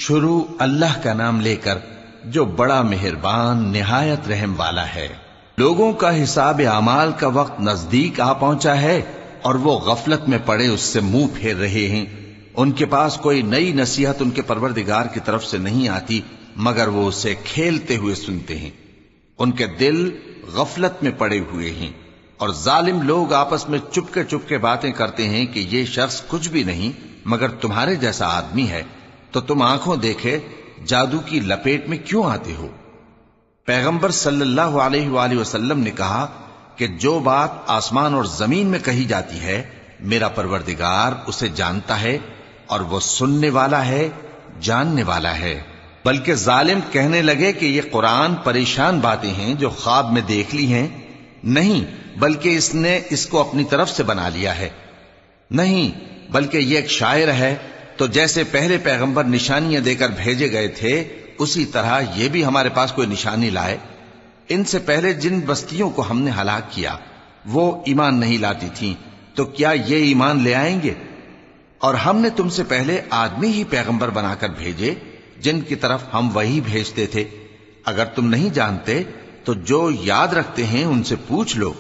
شروع اللہ کا نام لے کر جو بڑا مہربان نہایت رحم والا ہے۔ لوگوں کا حساب اعمال کا وقت نزدیک آ پہنچا ہے اور وہ غفلت میں پڑے اس سے منہ پھیر رہے ہیں۔ ان کے پاس کوئی نئی نصیحت ان کے پروردگار کی طرف سے نہیں آتی مگر وہ اسے کھیلتے ہوئے سنتے ہیں۔ ان کے دل غفلت میں پڑے ہوئے ہیں اور ظالم لوگ آپس میں چپکے باتیں کرتے ہیں کہ یہ شخص کچھ بھی نہیں مگر تمہارے جیسا آدمی ہے، تو تم آنکھوں دیکھے جادو کی لپیٹ میں کیوں آتے ہو؟ پیغمبر صلی اللہ علیہ وآلہ وسلم نے کہا کہ جو بات آسمان اور زمین میں کہی جاتی ہے میرا پروردگار اسے جانتا ہے اور وہ سننے والا ہے، جاننے والا ہے۔ بلکہ ظالم کہنے لگے کہ یہ قرآن پریشان باتیں ہیں جو خواب میں دیکھ لی ہیں، نہیں بلکہ اس نے اس کو اپنی طرف سے بنا لیا ہے، نہیں بلکہ یہ ایک شاعر ہے۔ تو جیسے پہلے پیغمبر نشانیاں دے کر بھیجے گئے تھے اسی طرح یہ بھی ہمارے پاس کوئی نشانی لائے۔ ان سے پہلے جن بستیوں کو ہم نے ہلاک کیا وہ ایمان نہیں لاتی تھیں، تو کیا یہ ایمان لے آئیں گے؟ اور ہم نے تم سے پہلے آدمی ہی پیغمبر بنا کر بھیجے جن کی طرف ہم وہی بھیجتے تھے۔ اگر تم نہیں جانتے تو جو یاد رکھتے ہیں ان سے پوچھ لو۔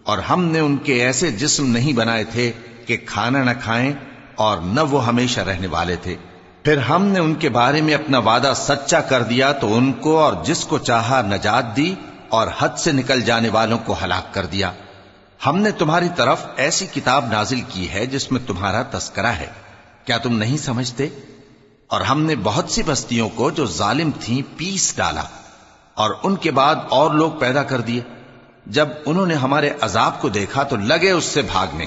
اور ہم نے ان کے ایسے جسم نہیں بنائے تھے کہ کھانا نہ کھائیں اور نہ وہ ہمیشہ رہنے والے تھے۔ پھر ہم نے ان کے بارے میں اپنا وعدہ سچا کر دیا تو ان کو اور جس کو چاہا نجات دی اور حد سے نکل جانے والوں کو ہلاک کر دیا۔ ہم نے تمہاری طرف ایسی کتاب نازل کی ہے جس میں تمہارا تذکرہ ہے، کیا تم نہیں سمجھتے؟ اور ہم نے بہت سی بستیوں کو جو ظالم تھیں پیس ڈالا اور ان کے بعد اور لوگ پیدا کر دیے۔ جب انہوں نے ہمارے عذاب کو دیکھا تو لگے اس سے بھاگنے۔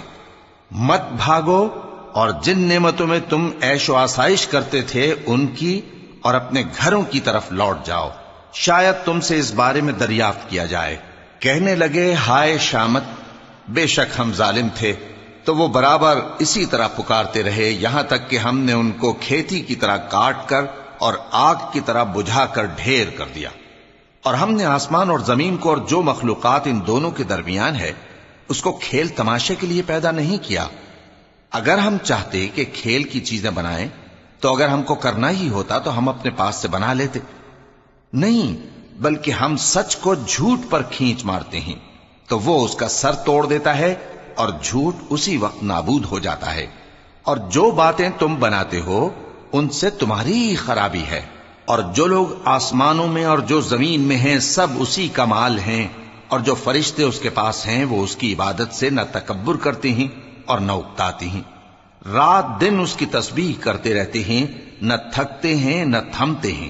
مت بھاگو اور جن نعمتوں میں تم عیش و آسائش کرتے تھے ان کی اور اپنے گھروں کی طرف لوٹ جاؤ، شاید تم سے اس بارے میں دریافت کیا جائے۔ کہنے لگے ہائے شامت، بے شک ہم ظالم تھے، تو وہ برابر اسی طرح پکارتے رہے یہاں تک کہ ہم نے ان کو کھیتی کی طرح کاٹ کر اور آگ کی طرح بجھا کر ڈھیر کر دیا۔ اور ہم نے آسمان اور زمین کو اور جو مخلوقات ان دونوں کے درمیان ہے اس کو کھیل تماشے کے لیے پیدا نہیں کیا۔ اگر ہم چاہتے کہ کھیل کی چیزیں بنائیں تو اگر ہم کو کرنا ہی ہوتا تو ہم اپنے پاس سے بنا لیتے، نہیں بلکہ ہم سچ کو جھوٹ پر کھینچ مارتے ہیں تو وہ اس کا سر توڑ دیتا ہے اور جھوٹ اسی وقت نابود ہو جاتا ہے۔ اور جو باتیں تم بناتے ہو ان سے تمہاری ہی خرابی ہے۔ اور جو لوگ آسمانوں میں اور جو زمین میں ہیں سب اسی کا مال ہیں، اور جو فرشتے اس کے پاس ہیں وہ اس کی عبادت سے نہ تکبر کرتے ہیں اور نہ اکتاتے ہیں، رات دن اس کی تسبیح کرتے رہتے ہیں، نہ تھکتے ہیں نہ تھمتے ہیں۔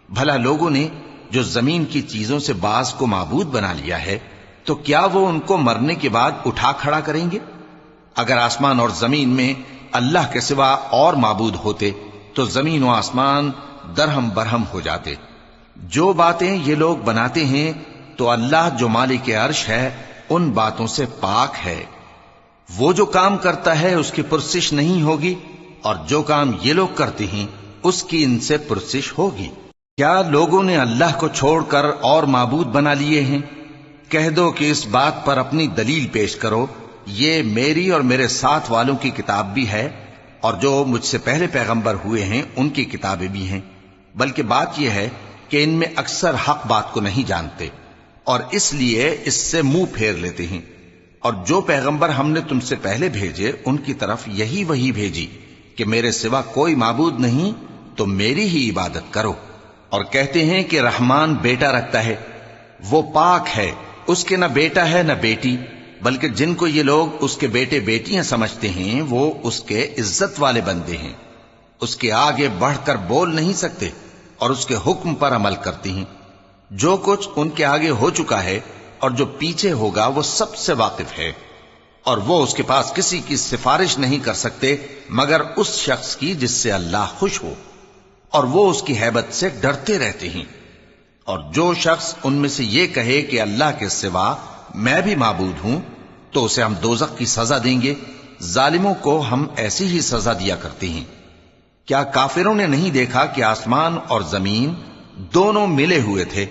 بھلا لوگوں نے جو زمین کی چیزوں سے بعض کو معبود بنا لیا ہے تو کیا وہ ان کو مرنے کے بعد اٹھا کھڑا کریں گے؟ اگر آسمان اور زمین میں اللہ کے سوا اور معبود ہوتے تو زمین و آسمان درہم برہم ہو جاتے۔ جو باتیں یہ لوگ بناتے ہیں تو اللہ جو مالک عرش ہے ان باتوں سے پاک ہے۔ وہ جو کام کرتا ہے اس کی پرسش نہیں ہوگی، اور جو کام یہ لوگ کرتے ہیں اس کی ان سے پرسش ہوگی۔ کیا لوگوں نے اللہ کو چھوڑ کر اور معبود بنا لیے ہیں؟ کہہ دو کہ اس بات پر اپنی دلیل پیش کرو، یہ میری اور میرے ساتھ والوں کی کتاب بھی ہے اور جو مجھ سے پہلے پیغمبر ہوئے ہیں ان کی کتابیں بھی ہیں۔ بلکہ بات یہ ہے کہ ان میں اکثر حق بات کو نہیں جانتے اور اس لیے اس سے منہ پھیر لیتے ہیں۔ اور جو پیغمبر ہم نے تم سے پہلے بھیجے ان کی طرف یہی وحی بھیجی کہ میرے سوا کوئی معبود نہیں تو میری ہی عبادت کرو۔ اور کہتے ہیں کہ رحمان بیٹا رکھتا ہے، وہ پاک ہے، اس کے نہ بیٹا ہے نہ بیٹی، بلکہ جن کو یہ لوگ اس کے بیٹے بیٹیاں سمجھتے ہیں وہ اس کے عزت والے بندے ہیں، اس کے آگے بڑھ کر بول نہیں سکتے اور اس کے حکم پر عمل کرتے ہیں۔ جو کچھ ان کے آگے ہو چکا ہے اور جو پیچھے ہوگا وہ سب سے واقف ہے، اور وہ اس کے پاس کسی کی سفارش نہیں کر سکتے مگر اس شخص کی جس سے اللہ خوش ہو، اور وہ اس کی ہیبت سے ڈرتے رہتے ہیں۔ اور جو شخص ان میں سے یہ کہے کہ اللہ کے سوا میں بھی معبود ہوں تو اسے ہم دوزخ کی سزا دیں گے، ظالموں کو ہم ایسی ہی سزا دیا کرتے ہیں۔ کیا کافروں نے نہیں دیکھا کہ آسمان اور زمین دونوں ملے ہوئے تھے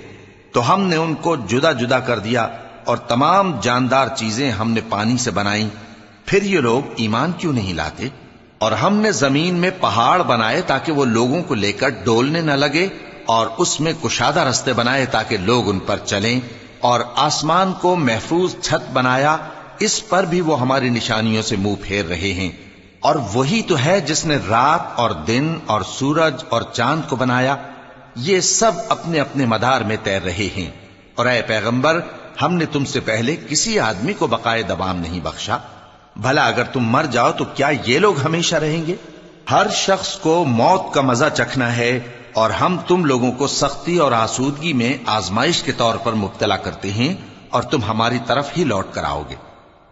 تو ہم نے ان کو جدا جدا کر دیا اور تمام جاندار چیزیں ہم نے پانی سے بنائیں، پھر یہ لوگ ایمان کیوں نہیں لاتے؟ اور ہم نے زمین میں پہاڑ بنائے تاکہ وہ لوگوں کو لے کر ڈولنے نہ لگے، اور اس میں کشادہ رستے بنائے تاکہ لوگ ان پر چلیں، اور آسمان کو محفوظ چھت بنایا، اس پر بھی وہ ہماری نشانیوں سے منہ پھیر رہے ہیں۔ اور وہی تو ہے جس نے رات اور دن اور سورج اور چاند کو بنایا، یہ سب اپنے اپنے مدار میں تیر رہے ہیں۔ اور اے پیغمبر، ہم نے تم سے پہلے کسی آدمی کو بقائے دوام نہیں بخشا، بھلا اگر تم مر جاؤ تو کیا یہ لوگ ہمیشہ رہیں گے؟ ہر شخص کو موت کا مزہ چکھنا ہے، اور ہم تم لوگوں کو سختی اور آسودگی میں آزمائش کے طور پر مبتلا کرتے ہیں، اور تم ہماری طرف ہی لوٹ کر آؤ گے۔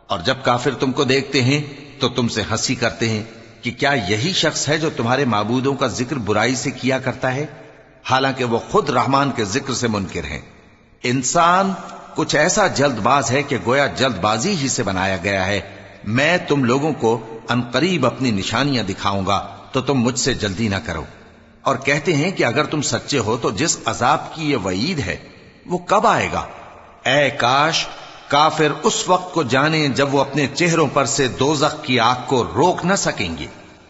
اور جب کافر تم کو دیکھتے ہیں تو تم سے ہنسی کرتے ہیں کہ کیا یہی شخص ہے جو تمہارے معبودوں کا ذکر برائی سے کیا کرتا ہے، حالانکہ وہ خود رحمان کے ذکر سے منکر ہیں۔ انسان کچھ ایسا جلد باز ہے کہ گویا جلد بازی ہی سے بنایا گیا ہے۔ میں تم لوگوں کو عنقریب اپنی نشانیاں دکھاؤں گا تو تم مجھ سے جلدی نہ کرو۔ اور کہتے ہیں کہ اگر تم سچے ہو تو جس عذاب کی یہ وعید ہے وہ کب آئے گا؟ اے کاش کافر اس وقت کو جانیں جب وہ اپنے چہروں پر سے دوزخ کی آگ کو روک نہ سکیں گے،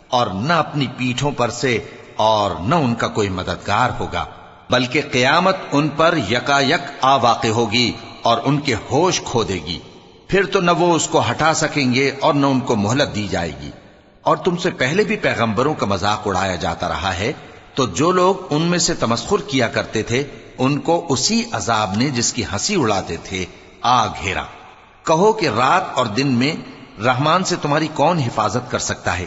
اور نہ اپنی پیٹھوں پر سے، اور نہ ان کا کوئی مددگار ہوگا، بلکہ قیامت ان پر یکا یک آ واقع ہوگی اور ان کے ہوش کھو دے گی، پھر تو نہ وہ اس کو ہٹا سکیں گے اور نہ ان کو مہلت دی جائے گی۔ اور تم سے پہلے بھی پیغمبروں کا مذاق اڑایا جاتا رہا ہے، تو جو لوگ ان میں سے تمسخر کیا کرتے تھے ان کو اسی عذاب نے جس کی ہنسی اڑاتے تھے آ گھیرا۔ کہو کہ رات اور دن میں رحمان سے تمہاری کون حفاظت کر سکتا ہے؟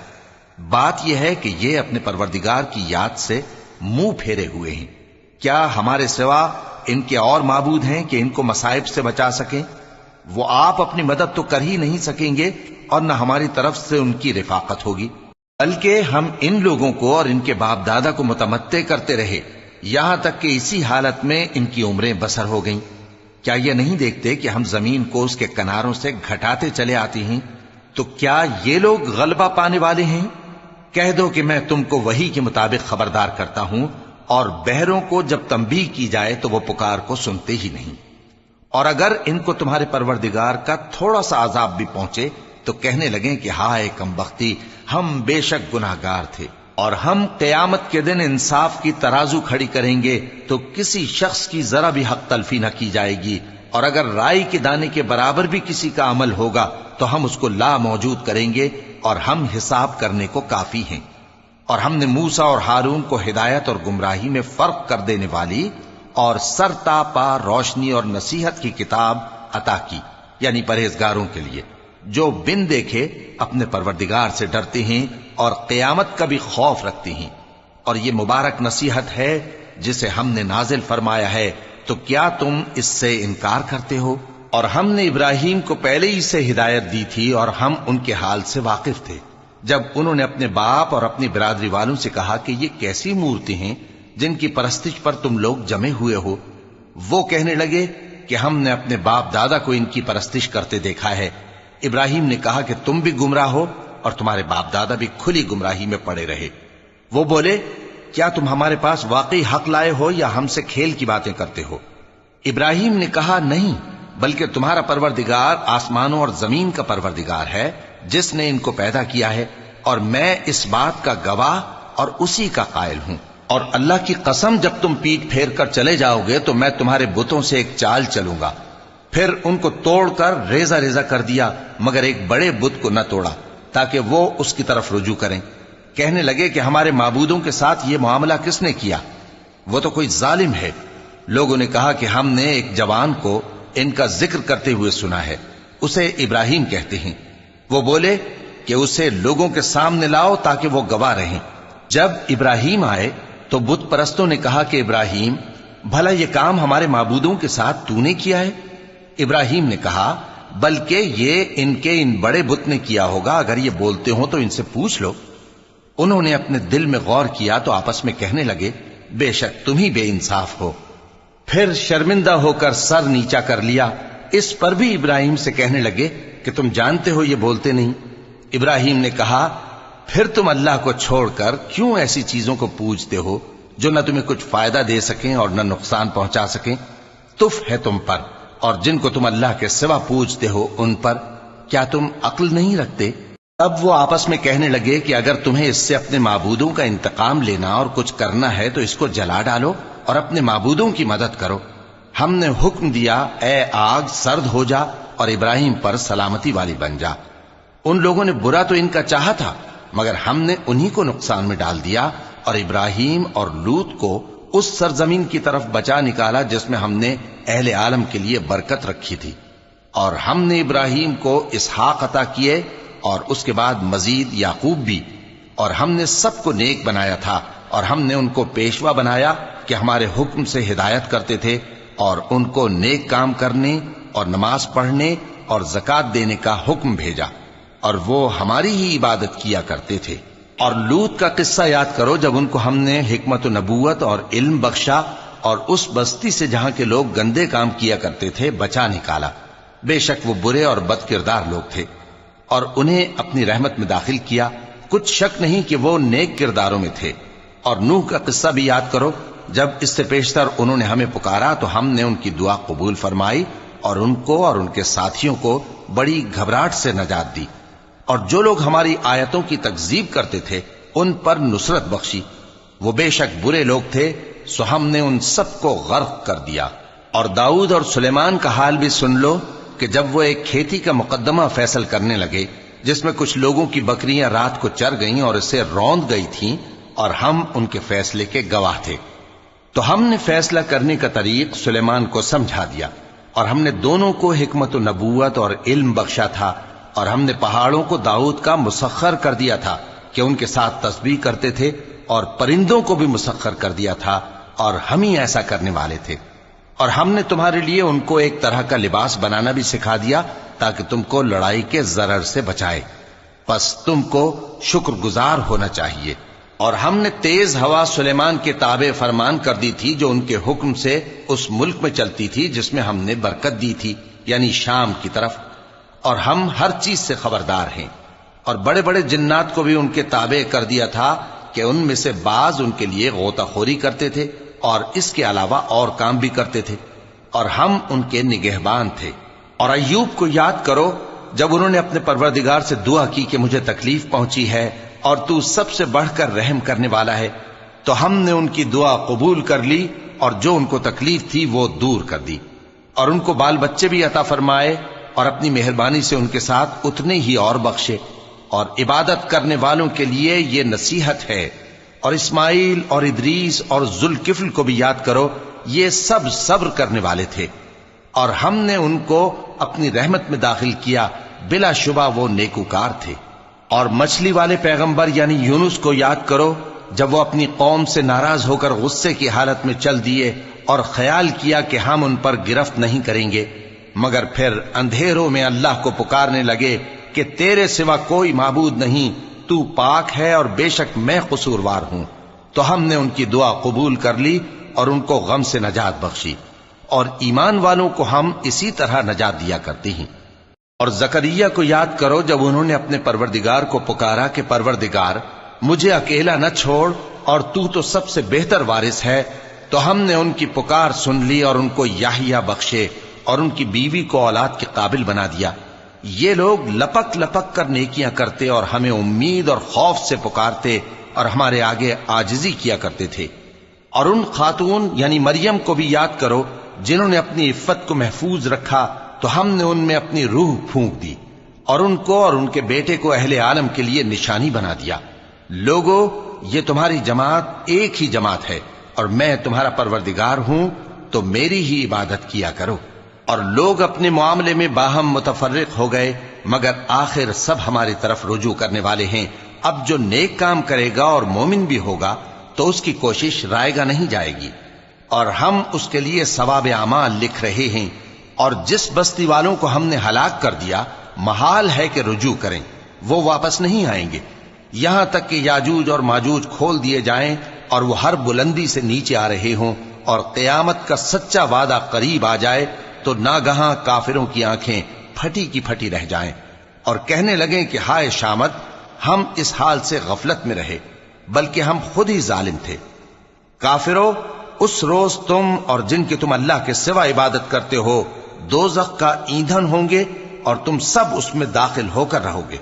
بات یہ ہے کہ یہ اپنے پروردگار کی یاد سے منہ پھیرے ہوئے ہیں۔ کیا ہمارے سوا ان کے اور معبود ہیں کہ ان کو مصائب سے بچا سکیں؟ وہ آپ اپنی مدد تو کر ہی نہیں سکیں گے، اور نہ ہماری طرف سے ان کی رفاقت ہوگی، بلکہ ہم ان لوگوں کو اور ان کے باپ دادا کو متمتع کرتے رہے، یہاں تک کہ اسی حالت میں ان کی عمریں بسر ہو گئیں۔ کیا یہ نہیں دیکھتے کہ ہم زمین کو اس کے کناروں سے گھٹاتے چلے آتے ہیں؟ تو کیا یہ لوگ غلبہ پانے والے ہیں؟ کہہ دو کہ میں تم کو وحی کے مطابق خبردار کرتا ہوں، اور بہروں کو جب تنبیہ کی جائے تو وہ پکار کو سنتے ہی نہیں۔ اور اگر ان کو تمہارے پروردگار کا تھوڑا سا عذاب بھی پہنچے تو کہنے لگیں کہ ہائے کم بختی، ہم بے شک گناہگار تھے۔ اور ہم قیامت کے دن انصاف کی ترازو کھڑی کریں گے تو کسی شخص کی ذرا بھی حق تلفی نہ کی جائے گی، اور اگر رائی کے دانے کے برابر بھی کسی کا عمل ہوگا تو ہم اس کو لا موجود کریں گے، اور ہم حساب کرنے کو کافی ہیں۔ اور ہم نے موسیٰ اور ہارون کو ہدایت اور گمراہی میں فرق کر دینے والی اور سر تا پا روشنی اور نصیحت کی کتاب عطا کی، یعنی پرہیزگاروں کے لیے جو بن دیکھے اپنے پروردگار سے ڈرتے ہیں اور قیامت کا بھی خوف رکھتے ہیں۔ اور یہ مبارک نصیحت ہے جسے ہم نے نازل فرمایا ہے، تو کیا تم اس سے انکار کرتے ہو؟ اور ہم نے ابراہیم کو پہلے ہی سے ہدایت دی تھی، اور ہم ان کے حال سے واقف تھے جب انہوں نے اپنے باپ اور اپنی برادری والوں سے کہا کہ یہ کیسی مورتی ہیں جن کی پرستش پر تم لوگ جمے ہوئے ہو۔ وہ کہنے لگے کہ ہم نے اپنے باپ دادا کو ان کی پرستش کرتے دیکھا ہے۔ ابراہیم نے کہا کہ تم بھی گمراہ ہو اور تمہارے باپ دادا بھی کھلی گمراہی میں پڑے رہے۔ وہ بولے کیا تم ہمارے پاس واقعی حق لائے ہو یا ہم سے کھیل کی باتیں کرتے ہو؟ ابراہیم نے کہا نہیں، بلکہ تمہارا پروردگار آسمانوں اور زمین کا پروردگار ہے جس نے ان کو پیدا کیا ہے، اور میں اس بات کا گواہ اور اسی کا قائل ہوں۔ اور اللہ کی قسم جب تم پیٹ پھیر کر چلے جاؤ گے تو میں تمہارے بتوں سے ایک چال چلوں گا۔ پھر ان کو توڑ کر ریزہ ریزہ کر دیا، مگر ایک بڑے بت کو نہ توڑا تاکہ وہ اس کی طرف رجوع کریں۔ کہنے لگے کہ ہمارے معبودوں کے ساتھ یہ معاملہ کس نے کیا؟ وہ تو کوئی ظالم ہے۔ لوگوں نے کہا کہ ہم نے ایک جوان کو ان کا ذکر کرتے ہوئے سنا ہے، اسے ابراہیم کہتے ہیں۔ وہ بولے کہ اسے لوگوں کے سامنے لاؤ تاکہ وہ گواہ رہیں۔ جب ابراہیم آئے تو بت پرستوں نے کہا کہ ابراہیم، بھلا یہ کام ہمارے معبودوں کے ساتھ تو نے کیا ہے؟ ابراہیم نے کہا بلکہ یہ ان بڑے بت نے کیا ہوگا، اگر یہ بولتے ہوں تو ان سے پوچھ لو۔ انہوں نے اپنے دل میں غور کیا تو آپس میں کہنے لگے بے شک تم ہی بے انصاف ہو۔ پھر شرمندہ ہو کر سر نیچا کر لیا۔ اس پر بھی ابراہیم سے کہنے لگے کہ تم جانتے ہو یہ بولتے نہیں۔ ابراہیم نے کہا پھر تم اللہ کو چھوڑ کر کیوں ایسی چیزوں کو پوجتے ہو جو نہ تمہیں کچھ فائدہ دے سکیں اور نہ نقصان پہنچا سکیں؟ تف ہے تم پر اور جن کو تم اللہ کے سوا پوجتے ہو ان پر، کیا تم عقل نہیں رکھتے؟ تب وہ آپس میں کہنے لگے کہ اگر تمہیں اس سے اپنے معبودوں کا انتقام لینا اور کچھ کرنا ہے تو اس کو جلا ڈالو اور اپنے معبودوں کی مدد کرو۔ ہم نے حکم دیا اے آگ سرد ہو جا اور ابراہیم پر سلامتی والی بن جا۔ ان لوگوں نے برا تو ان کا چاہا تھا، مگر ہم نے انہی کو نقصان میں ڈال دیا اور ابراہیم اور لوط کو اس سرزمین کی طرف بچا نکالا جس میں ہم نے اہل عالم کے لیے برکت رکھی تھی۔ اور ہم نے ابراہیم کو اسحاق عطا کیے اور اس کے بعد مزید یعقوب بھی، اور ہم نے سب کو نیک بنایا تھا، اور ہم نے ان کو پیشوا بنایا کہ ہمارے حکم سے ہدایت کرتے تھے، اور ان کو نیک کام کرنے اور نماز پڑھنے اور زکوٰۃ دینے کا حکم بھیجا، اور وہ ہماری ہی عبادت کیا کرتے تھے۔ اور لوط کا قصہ یاد کرو جب ان کو ہم نے حکمت و نبوت اور علم بخشا اور اس بستی سے جہاں کے لوگ گندے کام کیا کرتے تھے بچا نکالا۔ بے شک وہ برے اور بد کردار لوگ تھے، اور انہیں اپنی رحمت میں داخل کیا، کچھ شک نہیں کہ وہ نیک کرداروں میں تھے۔ اور نوح کا قصہ بھی یاد کرو جب اس سے پیشتر انہوں نے ہمیں پکارا تو ہم نے ان کی دعا قبول فرمائی اور ان کو اور ان کے ساتھیوں کو بڑی گھبراہٹ سے نجات دی، اور جو لوگ ہماری آیتوں کی تکذیب کرتے تھے ان پر نصرت بخشی۔ وہ بے شک برے لوگ تھے، سو ہم نے ان سب کو غرق کر دیا۔ اور داؤد اور سلیمان کا حال بھی سن لو کہ جب وہ ایک کھیتی کا مقدمہ فیصل کرنے لگے جس میں کچھ لوگوں کی بکریاں رات کو چر گئیں اور اسے روند گئی تھیں، اور ہم ان کے فیصلے کے گواہ تھے، تو ہم نے فیصلہ کرنے کا طریق سلیمان کو سمجھا دیا، اور ہم نے دونوں کو حکمت و نبوت اور علم بخشا تھا، اور ہم نے پہاڑوں کو داؤد کا مسخر کر دیا تھا کہ ان کے ساتھ تسبیح کرتے تھے، اور پرندوں کو بھی مسخر کر دیا تھا، اور ہم ہی ایسا کرنے والے تھے۔ اور ہم نے تمہارے لیے ان کو ایک طرح کا لباس بنانا بھی سکھا دیا تاکہ تم کو لڑائی کے ضرر سے بچائے، پس تم کو شکر گزار ہونا چاہیے۔ اور ہم نے تیز ہوا سلیمان کے تابع فرمان کر دی تھی جو ان کے حکم سے اس ملک میں چلتی تھی جس میں ہم نے برکت دی تھی، یعنی شام کی طرف، اور ہم ہر چیز سے خبردار ہیں۔ اور بڑے بڑے جنات کو بھی ان کے تابع کر دیا تھا کہ ان میں سے بعض ان کے لیے غوطہ خوری کرتے تھے اور اس کے علاوہ اور کام بھی کرتے تھے، اور ہم ان کے نگہبان تھے۔ اور ایوب کو یاد کرو جب انہوں نے اپنے پروردگار سے دعا کی کہ مجھے تکلیف پہنچی ہے اور تو سب سے بڑھ کر رحم کرنے والا ہے، تو ہم نے ان کی دعا قبول کر لی اور جو ان کو تکلیف تھی وہ دور کر دی، اور ان کو بال بچے بھی عطا فرمائے، اور اپنی مہربانی سے ان کے ساتھ اتنے ہی اور بخشے۔ اور عبادت کرنے والوں کے لیے یہ نصیحت ہے۔ اور اسماعیل اور ادریس اور ذوالکفل کو بھی یاد کرو، یہ سب صبر کرنے والے تھے، اور ہم نے ان کو اپنی رحمت میں داخل کیا، بلا شبہ وہ نیکوکار تھے۔ اور مچھلی والے پیغمبر یعنی یونس کو یاد کرو جب وہ اپنی قوم سے ناراض ہو کر غصے کی حالت میں چل دیے اور خیال کیا کہ ہم ان پر گرفت نہیں کریں گے، مگر پھر اندھیروں میں اللہ کو پکارنے لگے کہ تیرے سوا کوئی معبود نہیں، تو پاک ہے اور بے شک میں قصوروار ہوں، تو ہم نے ان کی دعا قبول کر لی اور ان کو غم سے نجات بخشی، اور ایمان والوں کو ہم اسی طرح نجات دیا کرتے ہیں۔ اور زکریا کو یاد کرو جب انہوں نے اپنے پروردگار کو پکارا کہ پروردگار مجھے اکیلا نہ چھوڑ اور تو سب سے بہتر وارث ہے، تو ہم نے ان کی پکار سن لی اور ان کو یحییٰ بخشے اور ان کی بیوی کو اولاد کے قابل بنا دیا۔ یہ لوگ لپک لپک کر نیکیاں کرتے اور ہمیں امید اور خوف سے پکارتے اور ہمارے آگے عاجزی کیا کرتے تھے۔ اور ان خاتون یعنی مریم کو بھی یاد کرو جنہوں نے اپنی عفت کو محفوظ رکھا، تو ہم نے ان میں اپنی روح پھونک دی اور ان کو اور ان کے بیٹے کو اہل عالم کے لیے نشانی بنا دیا۔ لوگو، یہ تمہاری جماعت ایک ہی جماعت ہے اور میں تمہارا پروردگار ہوں، تو میری ہی عبادت کیا کرو۔ اور لوگ اپنے معاملے میں باہم متفرق ہو گئے، مگر آخر سب ہماری طرف رجوع کرنے والے ہیں۔ اب جو نیک کام کرے گا اور مومن بھی ہوگا تو اس کی کوشش رائے گا نہیں جائے گی، اور ہم اس کے لیے ثواب اعمال لکھ رہے ہیں۔ اور جس بستی والوں کو ہم نے ہلاک کر دیا، محال ہے کہ رجوع کریں، وہ واپس نہیں آئیں گے، یہاں تک کہ یاجوج اور ماجوج کھول دیے جائیں اور وہ ہر بلندی سے نیچے آ رہے ہوں، اور قیامت کا سچا وعدہ قریب آ جائے تو ناگہاں کافروں کی آنکھیں پھٹی کی پھٹی رہ جائیں اور کہنے لگیں کہ ہائے شامت، ہم اس حال سے غفلت میں رہے، بلکہ ہم خود ہی ظالم تھے۔ کافرو، اس روز تم اور جن کی تم اللہ کے سوا عبادت کرتے ہو دوزخ کا ایندھن ہوں گے، اور تم سب اس میں داخل ہو کر رہو گے۔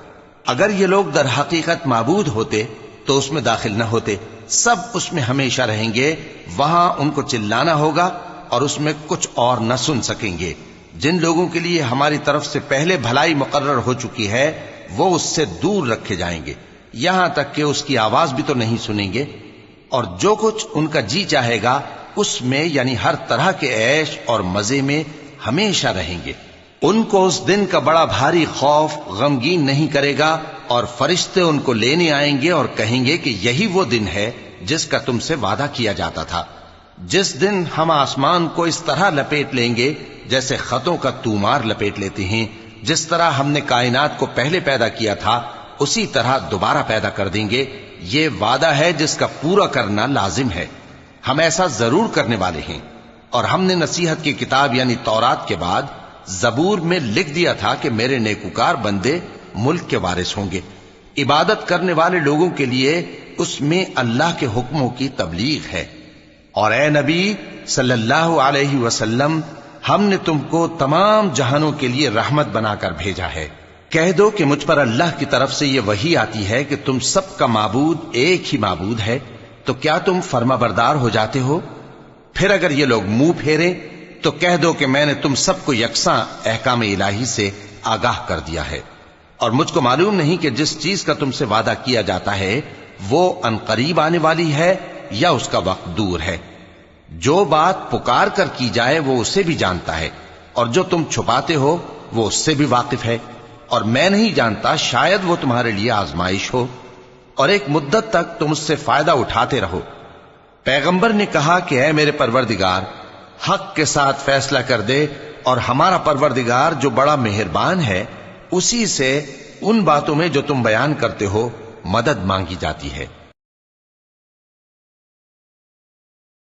اگر یہ لوگ در حقیقت معبود ہوتے تو اس میں داخل نہ ہوتے، سب اس میں ہمیشہ رہیں گے، وہاں ان کو چلانا ہوگا اور اس میں کچھ اور نہ سن سکیں گے۔ جن لوگوں کے لیے ہماری طرف سے پہلے بھلائی مقرر ہو چکی ہے وہ اس سے دور رکھے جائیں گے، یہاں تک کہ اس کی آواز بھی تو نہیں سنیں گے، اور جو کچھ ان کا جی چاہے گا اس میں یعنی ہر طرح کے عیش اور مزے میں ہمیشہ رہیں گے۔ ان کو اس دن کا بڑا بھاری خوف غمگین نہیں کرے گا، اور فرشتے ان کو لینے آئیں گے اور کہیں گے کہ یہی وہ دن ہے جس کا تم سے وعدہ کیا جاتا تھا، جس دن ہم آسمان کو اس طرح لپیٹ لیں گے جیسے خطوں کا تومار لپیٹ لیتے ہیں، جس طرح ہم نے کائنات کو پہلے پیدا کیا تھا اسی طرح دوبارہ پیدا کر دیں گے۔ یہ وعدہ ہے جس کا پورا کرنا لازم ہے، ہم ایسا ضرور کرنے والے ہیں۔ اور ہم نے نصیحت کی کتاب یعنی تورات کے بعد زبور میں لکھ دیا تھا کہ میرے نیکوکار بندے ملک کے وارث ہوں گے۔ عبادت کرنے والے لوگوں کے لیے اس میں اللہ کے حکموں کی تبلیغ ہے۔ اور اے نبی صلی اللہ علیہ وسلم، ہم نے تم کو تمام جہانوں کے لیے رحمت بنا کر بھیجا ہے۔ کہہ دو کہ مجھ پر اللہ کی طرف سے یہ وحی آتی ہے کہ تم سب کا معبود ایک ہی معبود ہے، تو کیا تم فرما بردار ہو جاتے ہو؟ پھر اگر یہ لوگ منہ پھیریں تو کہہ دو کہ میں نے تم سب کو یکساں احکام الہی سے آگاہ کر دیا ہے، اور مجھ کو معلوم نہیں کہ جس چیز کا تم سے وعدہ کیا جاتا ہے وہ عنقریب آنے والی ہے یا اس کا وقت دور ہے۔ جو بات پکار کر کی جائے وہ اسے بھی جانتا ہے، اور جو تم چھپاتے ہو وہ اس سے بھی واقف ہے، اور میں نہیں جانتا شاید وہ تمہارے لیے آزمائش ہو، اور ایک مدت تک تم اس سے فائدہ اٹھاتے رہو۔ پیغمبر نے کہا کہ اے میرے پروردگار، حق کے ساتھ فیصلہ کر دے، اور ہمارا پروردگار جو بڑا مہربان ہے اسی سے ان باتوں میں جو تم بیان کرتے ہو مدد مانگی جاتی ہے۔